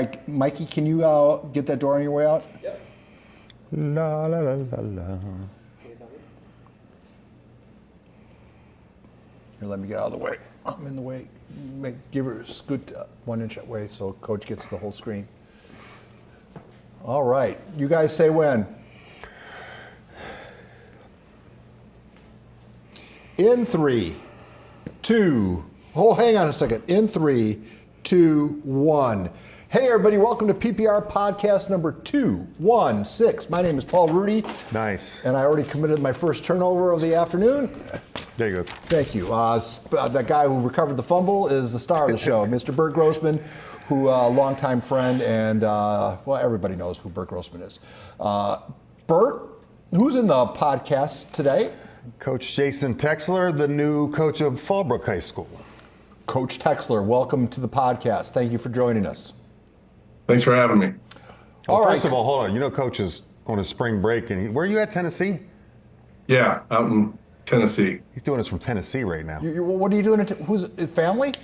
right, Mikey, can you get that door on your way out? Yep. La la la la la. Here, let me get out of the way. I'm in the way. Give her, scoot 1 inch away so Coach gets the whole screen. All right, you guys say when. In 3, 2, hang on a second. In 3, 2, 1. Hey everybody, welcome to PPR Podcast number 216. My name is Paul Rudy. Nice. And I already committed my first turnover of the afternoon. There you go. Thank you. That guy who recovered the fumble is the star of the show, Mr. Bert Grossman, who longtime friend, and well, everybody knows who Bert Grossman is. Bert, who's in the podcast today? Coach Jason Texler, the new coach of Fallbrook High School. Coach Texler, welcome to the podcast. Thank you for joining us. Thanks for having me. Well, first of all, hold on. You know, Coach is on a spring break, and where are you at, Tennessee? Yeah, out in Tennessee. He's doing this from Tennessee right now. What are you doing? Who's family?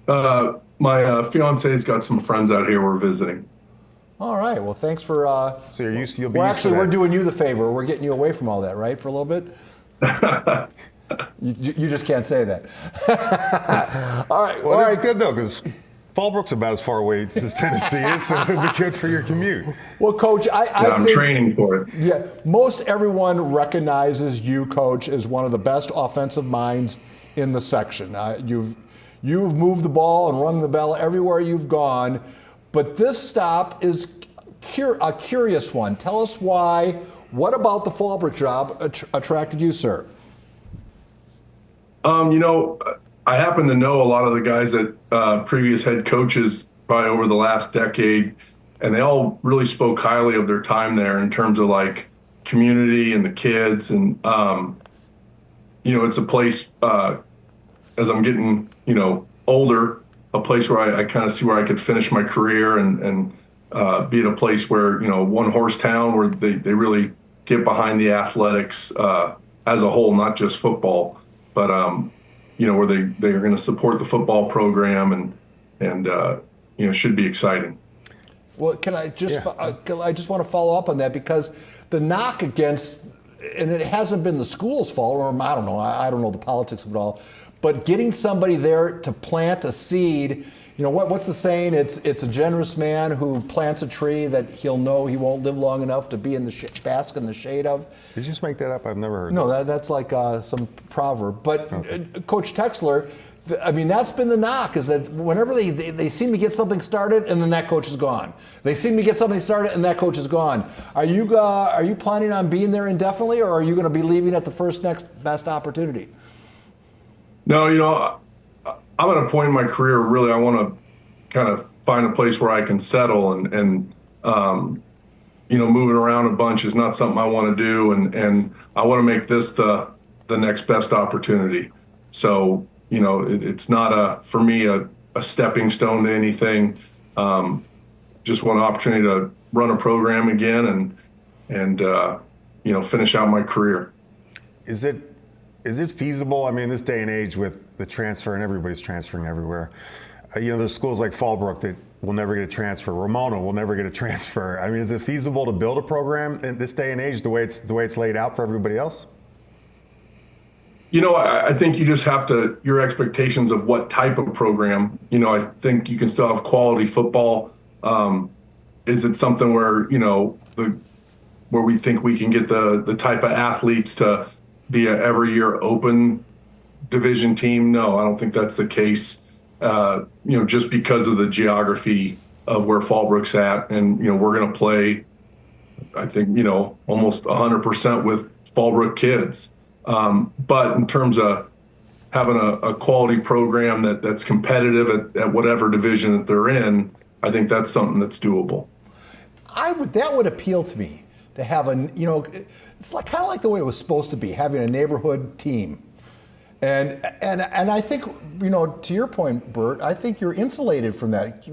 My fiance's got some friends out here we're visiting. All right. Well, thanks for. So you'll be used to actually, that. We're doing you the favor. We're getting you away from all that, right, for a little bit. You just can't say that. All right. Well, that's good though, because Fallbrook's about as far away as Tennessee is, so it'll be good for your commute. Well, Coach, I'm think, training for it. Yeah, most everyone recognizes you, Coach, as one of the best offensive minds in the section. You've moved the ball and rung the bell everywhere you've gone, but this stop is a curious one. Tell us why. What about the Fallbrook job attracted you, sir? I happen to know a lot of the guys that previous head coaches probably over the last decade, and they all really spoke highly of their time there in terms of like community and the kids. And, it's a place, as I'm getting, older, a place where I kind of see where I could finish my career and be at a place where, one horse town where they really get behind the athletics as a whole, not just football, but, where they are going to support the football program and should be exciting. Well, can I just want to follow up on that, because the knock against, and it hasn't been the school's fault, or I don't know, I don't know the politics of it all, but getting somebody there to plant a seed. What's the saying? It's a generous man who plants a tree that he'll know he won't live long enough to be in the bask in the shade of. Did you just make that up? I've never heard. No, that's like some proverb. But okay. Coach Texler, that's been the knock, is that whenever they seem to get something started and then that coach is gone. They seem to get something started and that coach is gone. Are you planning on being there indefinitely, or are you going to be leaving at the first next best opportunity? No, I'm at a point in my career, really, I want to kind of find a place where I can settle and moving around a bunch is not something I want to do. And I want to make this the next best opportunity. So, it's not for me, a stepping stone to anything. Just want an opportunity to run a program again and finish out my career. Is it feasible? In this day and age with the transfer, and everybody's transferring everywhere, there's schools like Fallbrook that will never get a transfer. Ramona will never get a transfer. Is it feasible to build a program in this day and age the way it's laid out for everybody else? I think you just have to, your expectations of what type of program, I think you can still have quality football. Is it something where, where we think we can get the type of athletes to be a every year open division team? No, I don't think that's the case. Just because of the geography of where Fallbrook's at, and we're going to play, I think almost 100% with Fallbrook kids. But in terms of having a quality program that's competitive at whatever division that they're in, I think that's something that's doable. That would appeal to me, to have it's like kind of like the way it was supposed to be, having a neighborhood team. And I think, to your point, Bert, I think you're insulated from that.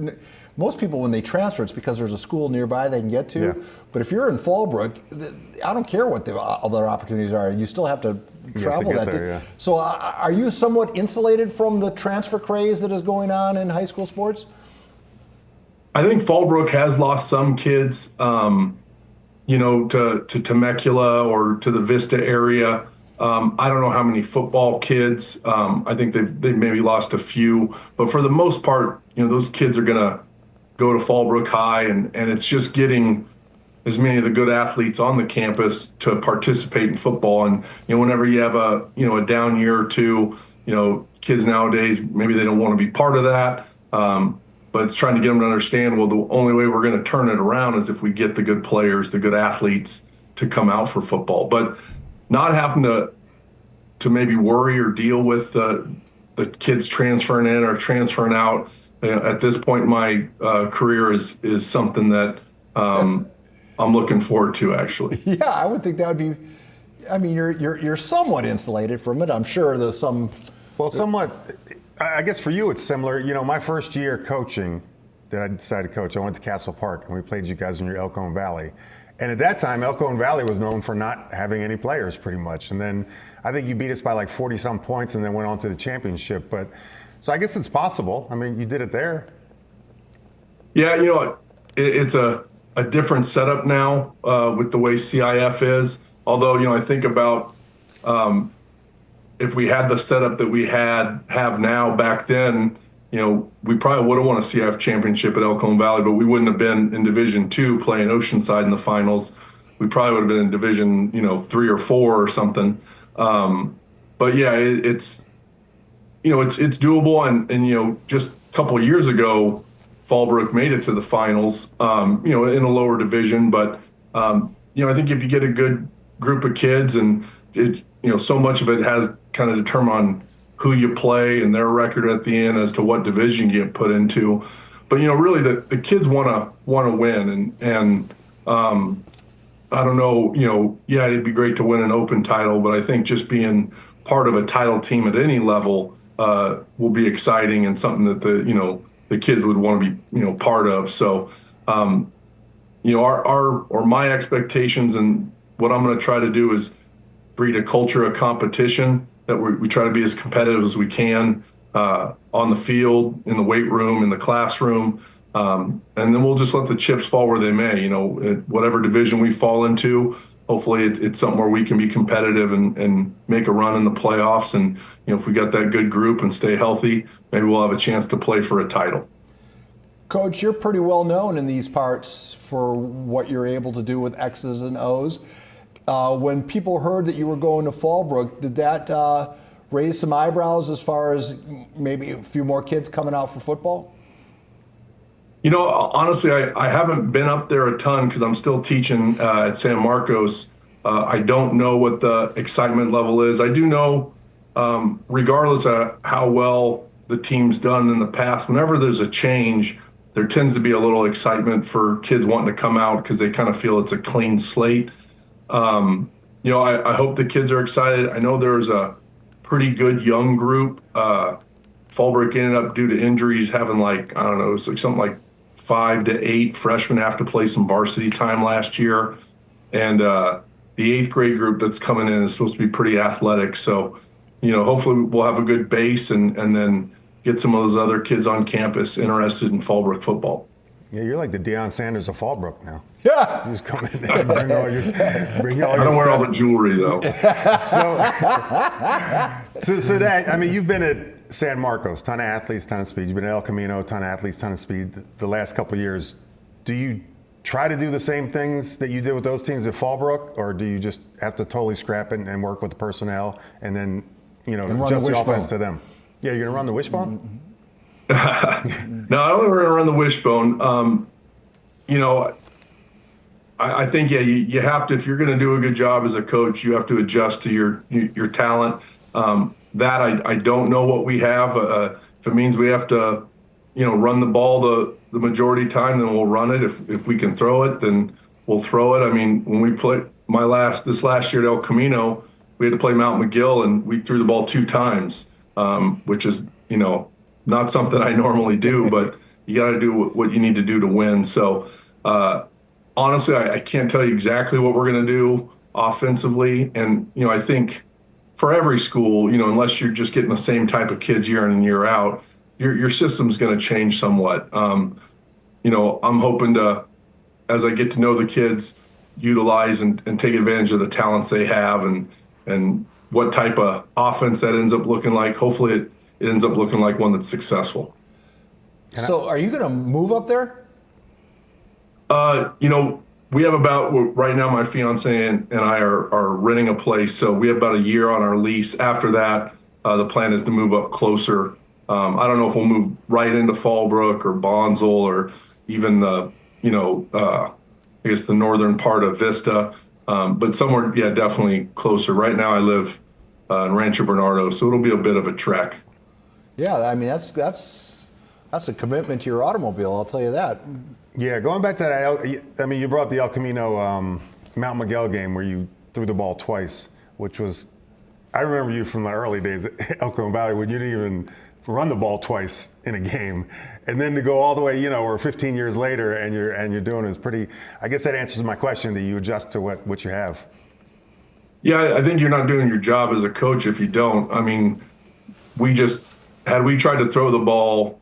Most people, when they transfer, it's because there's a school nearby they can get to. Yeah. But if you're in Fallbrook, I don't care what the other opportunities are. You still have to travel that. Yeah. So are you somewhat insulated from the transfer craze that is going on in high school sports? I think Fallbrook has lost some kids, to Temecula or to the Vista area. I don't know how many football kids. I think they've maybe lost a few, but for the most part, those kids are going to go to Fallbrook High, and it's just getting as many of the good athletes on the campus to participate in football. And whenever you have a down year or two, kids nowadays maybe they don't want to be part of that. But it's trying to get them to understand, well, the only way we're going to turn it around is if we get the good players, the good athletes to come out for football. But not having to maybe worry or deal with the kids transferring in or transferring out at this point in my career is something that I'm looking forward to, actually. Yeah, I would think that would be. I mean, you're somewhat insulated from it. I'm sure there's some. Well, somewhat. I guess for you it's similar. My first year coaching that I decided to coach, I went to Castle Park and we played you guys in your Elkhorn Valley. And at that time, Elkhorn Valley was known for not having any players pretty much. And then I think you beat us by like 40-some points and then went on to the championship. But so I guess it's possible. I mean, you did it there. Yeah, it's a different setup now with the way CIF is. Although, I think about if we had the setup that we have now back then, we probably would have won a CIF championship at Elkhorn Valley, but we wouldn't have been in Division II playing Oceanside in the finals. We probably would have been in Division, 3 or 4 or something. But yeah, it's doable. And just a couple of years ago, Fallbrook made it to the finals, in a lower division. But, I think if you get a good group of kids and so much of it has kind of determined on who you play and their record at the end as to what division you get put into. But, really the kids want to win. And I don't know, yeah, it'd be great to win an open title, but I think just being part of a title team at any level will be exciting and something that the kids would want to be, part of. So, my expectations and what I'm going to try to do is breed a culture of competition that we try to be as competitive as we can on the field, in the weight room, in the classroom. And then we'll just let the chips fall where they may, whatever division we fall into. Hopefully it's something where we can be competitive and make a run in the playoffs. And, if we got that good group and stay healthy, maybe we'll have a chance to play for a title. Coach, you're pretty well known in these parts for what you're able to do with X's and O's. When people heard that you were going to Fallbrook, did that raise some eyebrows as far as maybe a few more kids coming out for football? Honestly, I haven't been up there a ton because I'm still teaching at San Marcos. I don't know what the excitement level is. I do know, regardless of how well the team's done in the past, whenever there's a change, there tends to be a little excitement for kids wanting to come out because they kind of feel it's a clean slate. I hope the kids are excited. I know there's a pretty good young group. Fallbrook ended up, due to injuries, having it's like something like 5 to 8 freshmen have to play some varsity time last year. And the 8th grade group that's coming in is supposed to be pretty athletic. So, hopefully we'll have a good base and then get some of those other kids on campus interested in Fallbrook football. Yeah, you're like the Deion Sanders of Fallbrook now. Yeah. You just come in there and bring all your I don't wear all the jewelry, though. So that, I mean, you've been at San Marcos, ton of athletes, ton of speed. You've been at El Camino, ton of athletes, ton of speed. The last couple of years, do you try to do the same things that you did with those teams at Fallbrook, or do you just have to totally scrap it and work with the personnel and then, adjust the offense to them? Yeah, you're going to run the wishbone? Mm-hmm. No, I don't think we're going to run the wishbone. I think, you have to, if you're going to do a good job as a coach, you have to adjust to your talent. That I don't know what we have. If it means we have to, run the ball the majority time, then we'll run it. If we can throw it, then we'll throw it. I mean, when we played this last year at El Camino, we had to play Mount McGill, and we threw the ball 2 times, which is, not something I normally do, but you got to do what you need to do to win. So, honestly, I can't tell you exactly what we're going to do offensively. And, I think for every school, unless you're just getting the same type of kids year in and year out, your system's going to change somewhat. I'm hoping to, as I get to know the kids, utilize and take advantage of the talents they have and what type of offense that ends up looking like. Hopefully it ends up looking like one that's successful. So are you going to move up there? We have right now my fiance and I are renting a place. So we have about a year on our lease. After that, the plan is to move up closer. I don't know if we'll move right into Fallbrook or Bonsall or even I guess the northern part of Vista. But somewhere, yeah, definitely closer. Right now I live in Rancho Bernardo, so it'll be a bit of a trek. Yeah, I mean, that's a commitment to your automobile, I'll tell you that. Yeah, going back to that, you brought up the El Camino Mount Miguel game where you threw the ball twice, which was, I remember you from the early days at El Camino Valley when you didn't even run the ball twice in a game. And then to go all the way, we're 15 years later and you're doing is pretty, I guess that answers my question that you adjust to what you have. Yeah, I think you're not doing your job as a coach if you don't. I mean, had we tried to throw the ball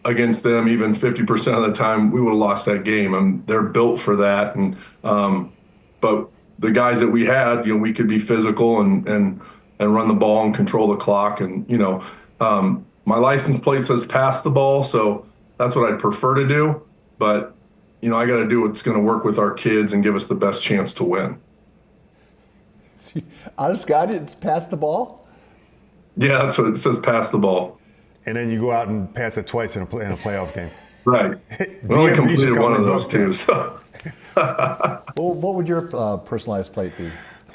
against them even 50% of the time, we would have lost that game. And they're built for that. And but the guys that we had, we could be physical and run the ball and control the clock. And my license plate says pass the ball, so that's what I'd prefer to do. But I got to do what's going to work with our kids and give us the best chance to win. Honest God, it's pass the ball? Yeah, that's what it says, pass the ball. And then you go out and pass it twice in a playoff game. Right. We only completed one of those two. So. Well, what would your personalized plate be?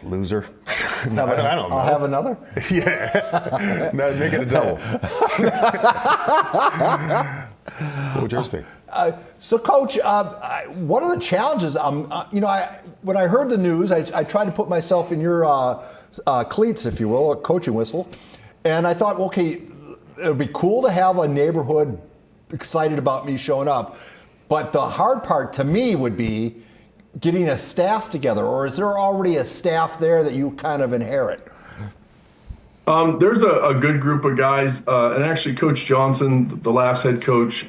Loser. I don't know. I'll have another? Yeah. No, make it a double. What would yours be? So, Coach, one of the challenges, when I heard the news, I tried to put myself in your cleats, if you will, a coaching whistle, and I thought, okay, it would be cool to have a neighborhood excited about me showing up, but the hard part to me would be getting a staff together, or is there already a staff there that you kind of inherit? There's a good group of guys, and actually Coach Johnson, the last head coach,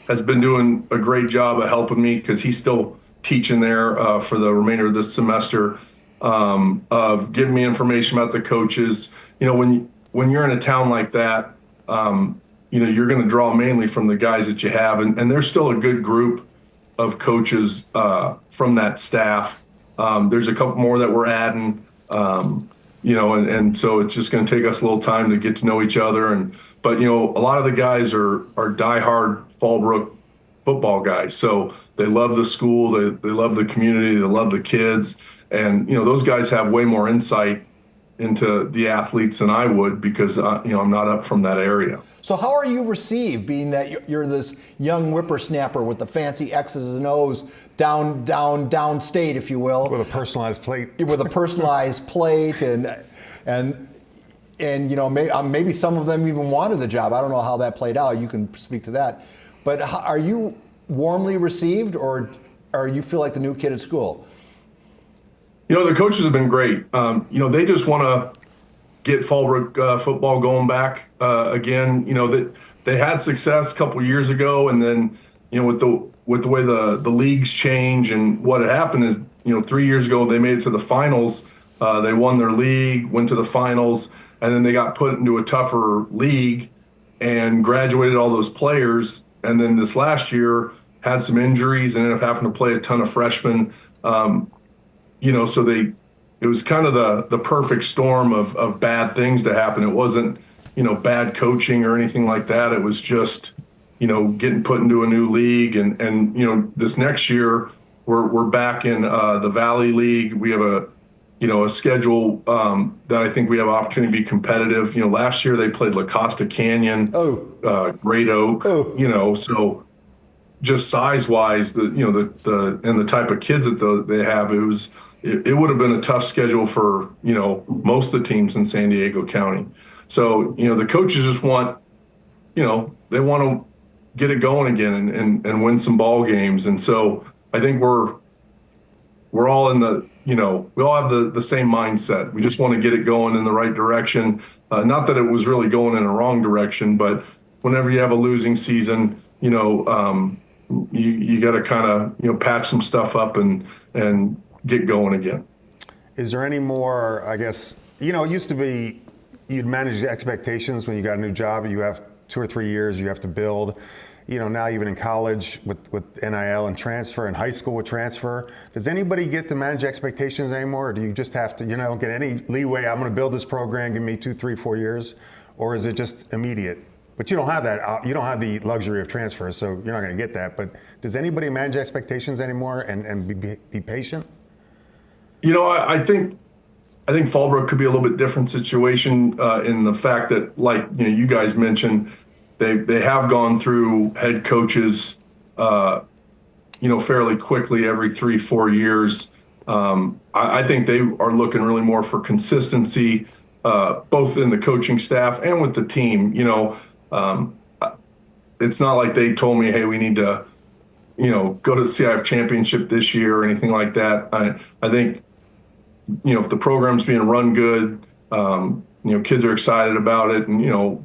has been doing a great job of helping me because he's still teaching there for the remainder of this semester, of giving me information about the coaches. When you're in a town like that, you're going to draw mainly from the guys that you have, and there's still a good group of coaches from that staff. There's a couple more that we're adding, and so it's just going to take us a little time to get to know each other. But a lot of the guys are diehard Fallbrook football guys, so they love the school, they love the community, they love the kids, and those guys have way more insight into the athletes than I would because I'm not up from that area. So how are you received, being that you're this young whippersnapper with the fancy X's and O's downstate, if you will, with a personalized plate, and maybe some of them even wanted the job. I don't know how that played out. You can speak to that. But are you warmly received, or you feel like the new kid at school? The coaches have been great. They just want to get Fallbrook football going back again. That they had success a couple years ago, and then with the way the leagues change, and what had happened is 3 years ago they made it to the finals. They won their league, went to the finals, and then they got put into a tougher league and graduated all those players. And then this last year had some injuries and ended up having to play a ton of freshmen. So it was kind of the perfect storm of bad things to happen. It wasn't, bad coaching or anything like that. It was just, getting put into a new league. And this next year we're back in the Valley League. We have a schedule that I think we have opportunity to be competitive. Last year they played La Costa Canyon, Great Oak, so just size-wise, the type of kids that they have, it would have been a tough schedule for, most of the teams in San Diego County. So, the coaches just want, they want to get it going again and win some ball games. And so I think we're all in we all have the same mindset. We just want to get it going in the right direction. Not that it was really going in a wrong direction, but whenever you have a losing season, you got to kind of patch some stuff up and get going again. Is there any more? I guess it used to be you'd manage the expectations when you got a new job. You have 2 or 3 years you have to build. Now even in college with NIL and transfer, and high school with transfer, does anybody get to manage expectations anymore? Or do you just have to, get any leeway? I'm going to build this program, give me 2, 3, 4 years, or is it just immediate? But you don't have that. You don't have the luxury of transfer, so you're not going to get that. But does anybody manage expectations anymore and be patient? I think Fallbrook could be a little bit different situation in the fact that, like you guys mentioned, they have gone through head coaches, fairly quickly every 3-4 years. I think they are looking really more for consistency, both in the coaching staff and with the team. It's not like they told me, hey, we need to, go to the CIF championship this year or anything like that. I think, if the program's being run good, kids are excited about it, and,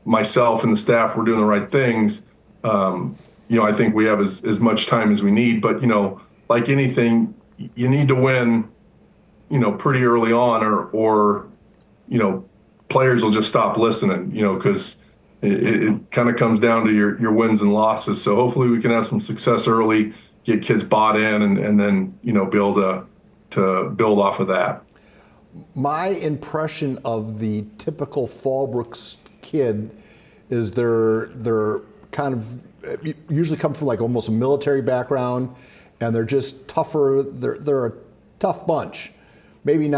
myself and the staff, we're doing the right things. I think we have as much time as we need, but, like anything, you need to win, pretty early on or players will just stop listening, because it kind of comes down to your wins and losses. So hopefully we can have some success early, get kids bought in, and then, be able to build off of that. My impression of the typical Fallbrook kid is they're kind of usually come from like almost a military background, and they're just tougher. They're a tough bunch. Maybe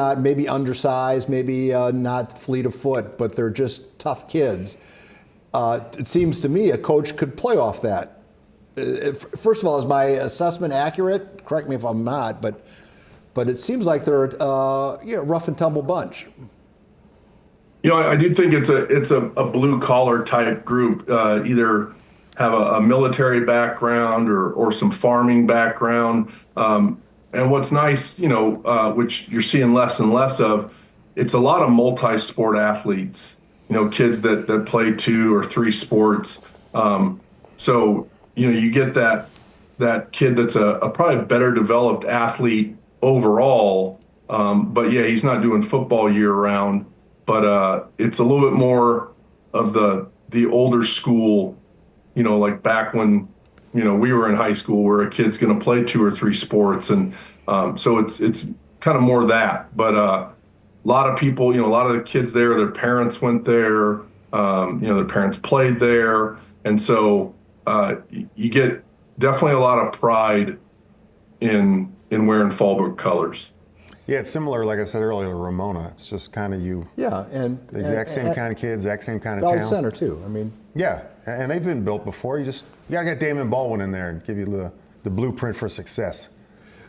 undersized, maybe not fleet of foot, but they're just tough kids. It seems to me a coach could play off that. First of all, is my assessment accurate? Correct me if I'm not, but it seems like they're a rough and tumble bunch. I do think it's a blue collar type group. Either have a military background or some farming background. And what's nice, which you're seeing less and less of, it's a lot of multi-sport athletes. Kids that play 2 or 3 sports. So you get that kid that's a probably better developed athlete overall. But yeah, he's not doing football year round. But it's a little bit more of the older school, like back when, we were in high school, where a kid's going to play 2 or 3 sports. And so it's kind of more that. But a lot of people, a lot of the kids there, their parents went there, their parents played there. And so you get definitely a lot of pride in wearing Fallbrook colors. Yeah, it's similar, like I said earlier, to Ramona. It's just kind of you. Yeah, and the exact same kind of kids, exact same kind of Valley town. Center too. Yeah, and they've been built before. You gotta get Damon Baldwin in there and give you the blueprint for success.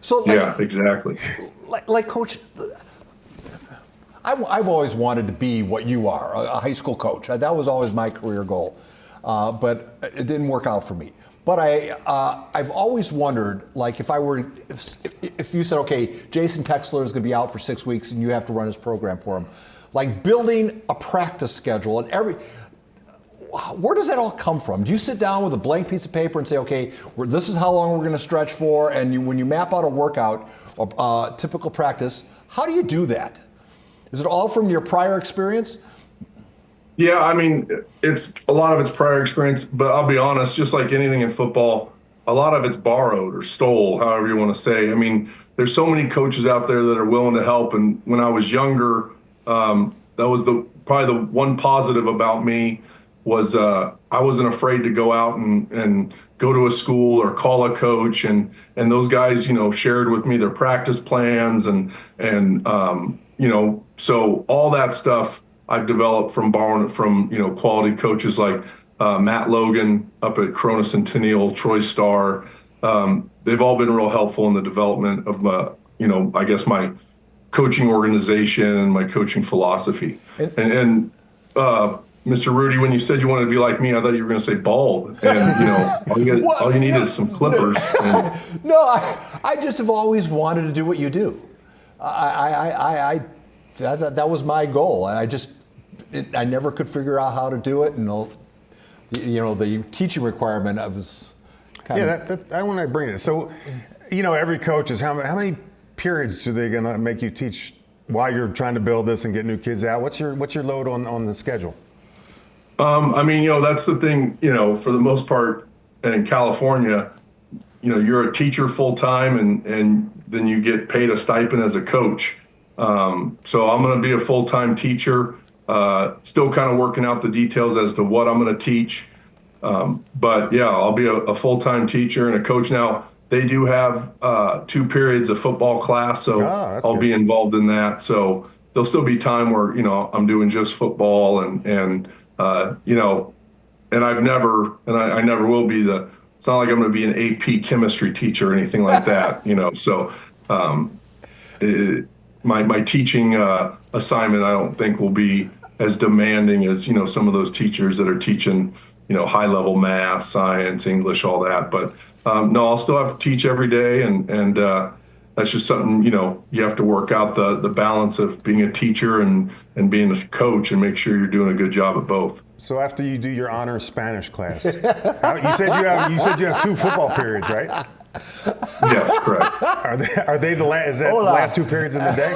So yeah, exactly. Like Coach, I've always wanted to be what you are, a high school coach. That was always my career goal, but it didn't work out for me. But I've always wondered, like, if you said, okay, Jason Texler is going to be out for 6 weeks and you have to run his program for him, like building a practice schedule and where does that all come from? Do you sit down with a blank piece of paper and say, okay, this is how long we're going to stretch for, and when you map out a workout, typical practice, how do you do that? Is it all from your prior experience? Yeah, it's a lot of it's prior experience, but I'll be honest, just like anything in football, a lot of it's borrowed or stole, however you want to say. There's so many coaches out there that are willing to help. And when I was younger, that was probably the one positive about me was I wasn't afraid to go out and go to a school or call a coach. And those guys, shared with me their practice plans and so all that stuff I've developed from borrowing it from, quality coaches like Matt Logan up at Corona Centennial, Troy Starr. They've all been real helpful in the development of I guess my coaching organization and my coaching philosophy. And Mr. Rudy, when you said you wanted to be like me, I thought you were going to say bald. And all you need is some clippers. No, I just have always wanted to do what you do. That was my goal. I never could figure out how to do it, and the teaching requirement was I want to bring it. So, every coach is how many periods are they going to make you teach while you're trying to build this and get new kids out? What's your load on the schedule? That's the thing, for the most part in California, you're a teacher full time and then you get paid a stipend as a coach. So I'm going to be a full-time teacher, still kind of working out the details as to what I'm going to teach. But yeah, I'll be a full-time teacher and a coach. Now they do have 2 periods of football class, so I'll be involved in that. So there'll still be time where, I'm doing just football and I never will be it's not like I'm going to be an AP chemistry teacher or anything like that, so my teaching assignment, I don't think will be as demanding as, some of those teachers that are teaching, high level math, science, English, all that. But no, I'll still have to teach every day. And that's just something, you have to work out the balance of being a teacher and being a coach and make sure you're doing a good job at both. So after you do your honors Spanish class, you said you have 2 football periods, right? Yes, correct. Are they the last? Is that the last 2 periods in the day?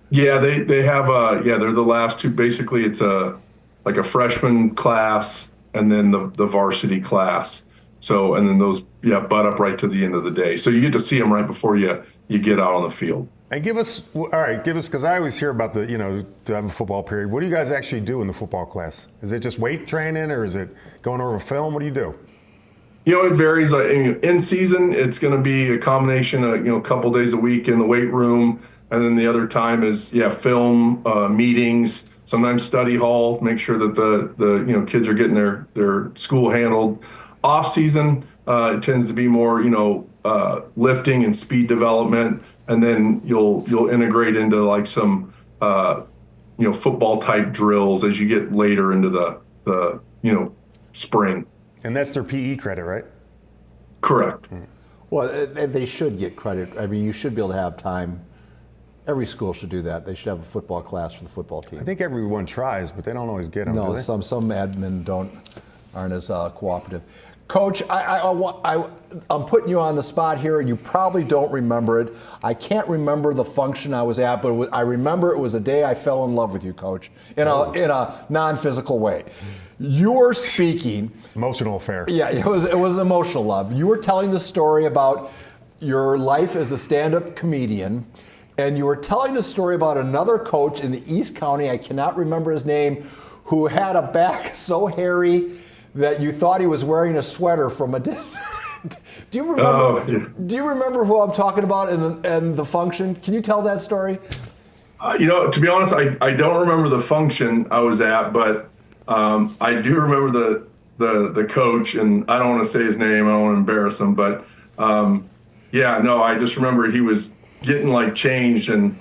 Yeah, they have. They're the last 2. Basically, it's like a freshman class and then the varsity class. So and then those butt up right to the end of the day. So you get to see them right before you get out on the field. And give us because I always hear about to have a football period. What do you guys actually do in the football class? Is it just weight training or is it going over film? What do you do? It varies. Like in season, it's going to be a combination of, a couple days a week in the weight room. And then the other time is, film, meetings, sometimes study hall, make sure that the kids are getting their school handled. Off season, it tends to be more, lifting and speed development. And then you'll integrate into like some, football type drills as you get later into the spring. And that's their PE credit, right? Correct. Well, they should get credit. I mean, you should be able to have time. Every school should do that. They should have a football class for the football team. I think everyone tries, but they don't always get them. No, some admin aren't as cooperative. Coach, I'm putting you on the spot here. You probably don't remember it. I can't remember the function I was at, but I remember it was a day I fell in love with you, Coach, in a non-physical way. You were speaking. Emotional affair. Yeah, it was an emotional love. You were telling the story about your life as a stand-up comedian, and you were telling the story about another coach in the East County, I cannot remember his name, who had a back so hairy that you thought he was wearing a sweater from a distance. Do you remember? Do you remember who I'm talking about and the function? Can you tell that story? To be honest, I don't remember the function I was at, but I do remember the coach, and I don't want to say his name. I don't want to embarrass him, but I just remember he was getting like changed and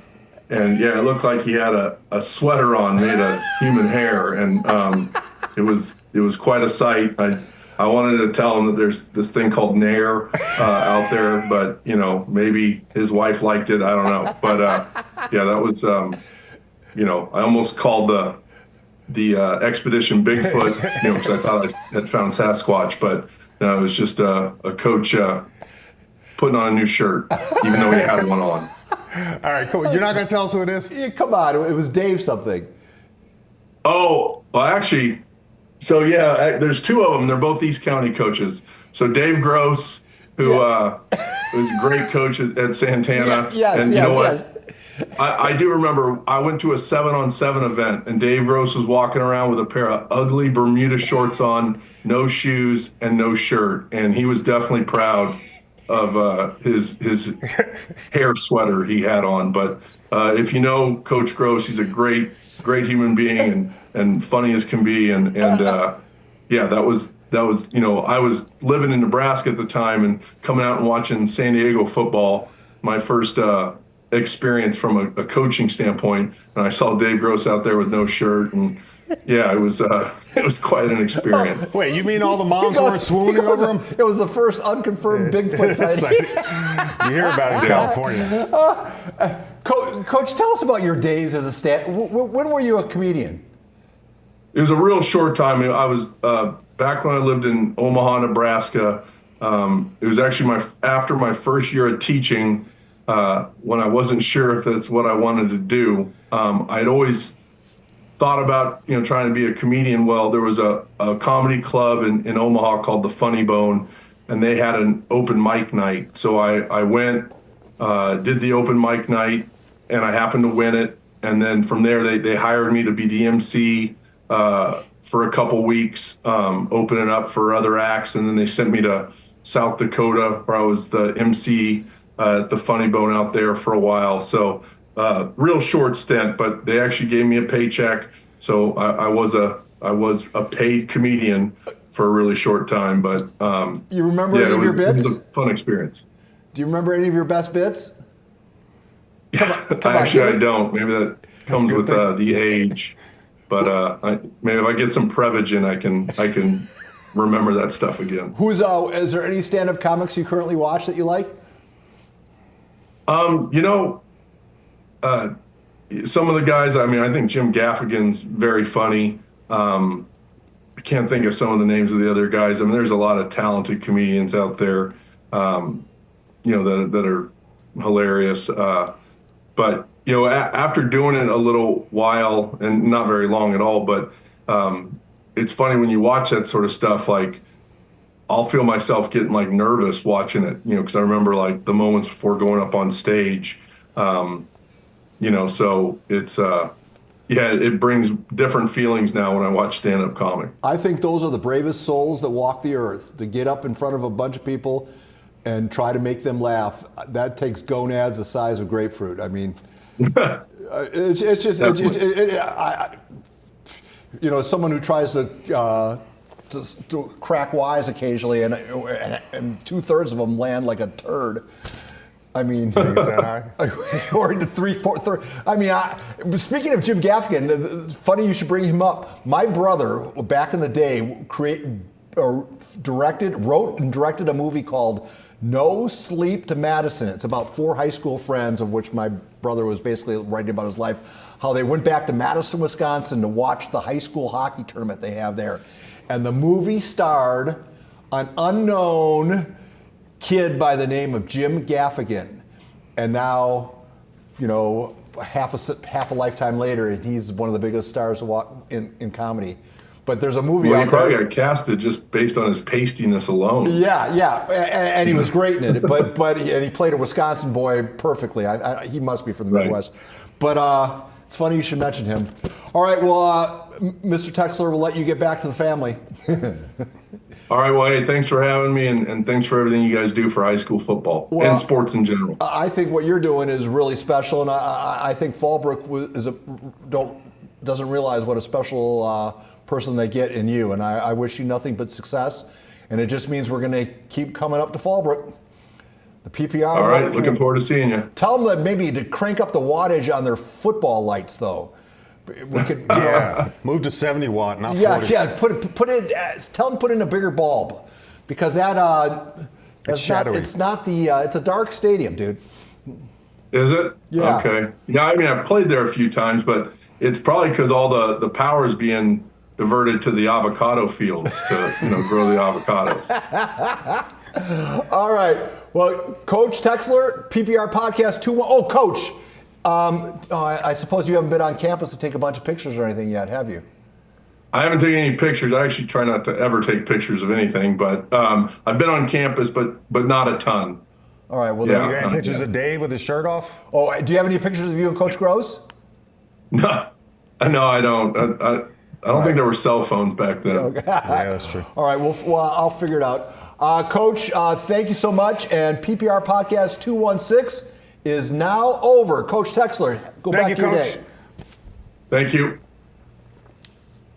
it looked like he had a sweater on made of human hair, and it was quite a sight. I wanted to tell him that there's this thing called Nair out there, but maybe his wife liked it. I don't know, but that was I almost called the expedition Bigfoot, because I thought I had found Sasquatch, but it was just a coach putting on a new shirt, even though he had one on. All right, cool. You're not going to tell us who it is? Yeah, come on, it was Dave something. Oh, well, actually, so there's 2 of them. They're both East County coaches. So Dave Gross, who was a great coach at Santana. Yes, and you know what? Yes. I do remember I went to a 7-on-7 event, and Dave Gross was walking around with a pair of ugly Bermuda shorts on, no shoes, and no shirt. And he was definitely proud of his hair sweater he had on. But if you know Coach Gross, he's a great human being and funny as can be. And that was I was living in Nebraska at the time and coming out and watching San Diego football, my first experience from a coaching standpoint, and I saw Dave Gross out there with no shirt, and it was quite an experience. Wait, you mean all the moms were swooning over him? It was the first unconfirmed Bigfoot sighting. You hear about it in California. Coach, tell us about your days as a when were you a comedian? It was a real short time. I was back when I lived in Omaha, Nebraska. It was actually after my first year of teaching, when I wasn't sure if that's what I wanted to do. I'd always thought about, trying to be a comedian. Well, there was a comedy club in Omaha called the Funny Bone, and they had an open mic night. So I went, did the open mic night, and I happened to win it. And then from there, they hired me to be the MC for a couple weeks, opening up for other acts. And then they sent me to South Dakota, where I was the MC at the Funny Bone out there for a while. So real short stint, but they actually gave me a paycheck. So I was a paid comedian for a really short time. But you remember any of your bits? It was a fun experience. Do you remember any of your best bits? Actually, I don't. Maybe that comes with the age. But maybe if I get some Prevagen, I can remember that stuff again. Is there any stand-up comics you currently watch that you like? Some of the guys, I think Jim Gaffigan's very funny. I can't think of some of the names of the other guys. There's a lot of talented comedians out there, that are hilarious. But, after doing it a little while, and not very long at all, but it's funny when you watch that sort of stuff, like, I'll feel myself getting like nervous watching it, because I remember like the moments before going up on stage, so it's, it brings different feelings now when I watch stand-up comedy. I think those are the bravest souls that walk the earth, to get up in front of a bunch of people and try to make them laugh. That takes gonads the size of grapefruit. It's just, someone who tries to crack wise occasionally, and 2/3 of them land like a turd. Is that high? Or into 3/4. Speaking of Jim Gaffigan, funny you should bring him up. My brother, back in the day, wrote and directed a movie called No Sleep to Madison. It's about 4 high school friends, of which my brother was basically writing about his life, how they went back to Madison, Wisconsin to watch the high school hockey tournament they have there. And the movie starred an unknown kid by the name of Jim Gaffigan. And now, half a lifetime later, and he's one of the biggest stars in comedy. But there's a movie out he probably got casted just based on his pastiness alone. Yeah, and he was great in it. But he played a Wisconsin boy perfectly. He must be from the Midwest. But it's funny you should mention him. All right, well, Mr. Texler, we'll let you get back to the family. All right, well, hey, thanks for having me, and thanks for everything you guys do for high school football and sports in general. I think what you're doing is really special, and I think Fallbrook doesn't realize what a special person they get in you, and I wish you nothing but success, and it just means we're going to keep coming up to Fallbrook. The PPR. All right, looking forward to seeing you. Tell them that maybe to crank up the wattage on their football lights, though. We could, move to 70 watt, not 40. Yeah. Put it. Tell them to put in a bigger bulb, because it's a dark stadium, dude. Is it? Yeah. Okay. Yeah, I've played there a few times, but it's probably because all the power is being diverted to the avocado fields to grow the avocados. All right. Well, Coach Texler, PPR Podcast 2-1. Oh, Coach. I suppose you haven't been on campus to take a bunch of pictures or anything yet, have you? I haven't taken any pictures. I actually try not to ever take pictures of anything, but I've been on campus, but not a ton. All right. Well, you got pictures of Dave with his shirt off? Oh, do you have any pictures of you and Coach Gross? No, I don't. I don't think there were cell phones back then. Okay. Yeah, that's true. All right. Well, I'll figure it out. Coach, thank you so much. And PPR Podcast 216 is now over. Coach Texler, go back to your day. Thank you.